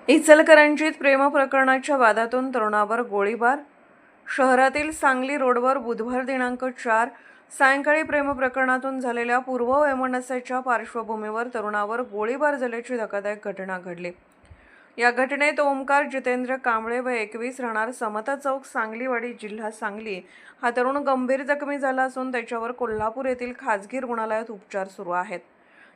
इचलकरंजीत प्रेम प्रकरणाच्या वादातून तरुणावर गोळीबार. शहरातील सांगली रोडवर बुधवार दिनांक 4 सायंकाळी प्रेम प्रकरणातून झालेल्या पूर्ववैमनस्याच्या पार्श्वभूमीवर तरुणावर गोळीबार झाल्याची धक्कादायक घटना घडली. या घटनेत ओमकार जितेंद्र कांबळे व 21 राहणार समता चौक सांगलीवाडी जिल्हा सांगली हा तरुण गंभीर जखमी झाला असून त्याच्यावर कोल्हापूर येथील खासगी रुग्णालयात उपचार सुरू आहेत.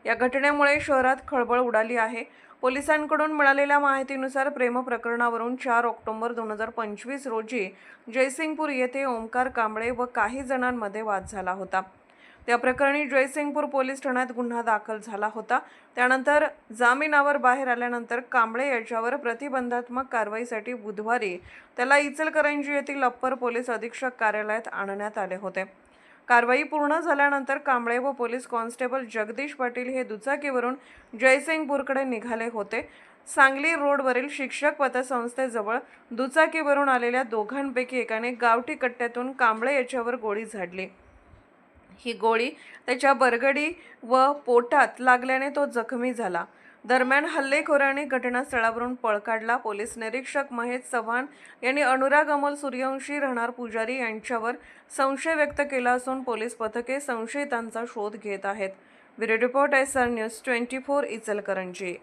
या घटनेमुळे शहरात खळबळ उडाली आहे. पोलिसांकडून मिळालेल्या माहितीनुसार प्रेम प्रकरणावरून 4 ऑक्टोबर 2025 रोजी जयसिंगपूर येथे ओमकार कांबळे व काही जणांमध्ये वाद झाला होता. त्या प्रकरणी जयसिंगपूर पोलीस ठाण्यात गुन्हा दाखल झाला होता. त्यानंतर जामिनावर बाहेर आल्यानंतर कांबळे याच्यावर प्रतिबंधात्मक कारवाईसाठी बुधवारी त्याला इचलकरंजी येथील अप्पर पोलीस अधीक्षक कार्यालयात आणण्यात आले होते. कारवाई पूर्ण झाल्यानंतर कांबळे व पोलीस कॉन्स्टेबल जगदीश पाटील हे दुचाकीवरून जयसिंगपूरकडे निघाले होते. सांगली रोडवरील शिक्षक पतसंस्थेजवळ दुचाकीवरून आलेल्या दोघांपैकी एकाने गावठी कट्ट्यातून कांबळे याच्यावर गोळी झाडली. ही गोळी त्याच्या बरगडी व पोटात लागल्याने तो जखमी झाला. दरम्यान हल्लेखोरांनी घटनास्थळावरून पळ काढला. पोलीस निरीक्षक महेश चव्हाण यांनी अनुराग अमोल सूर्यवंशी राहणार पुजारी यांच्यावर संशय व्यक्त केला असून पोलीस पथके संशयितांचा शोध घेत आहेत. Bureau report SR news 24 Ichalkaranji.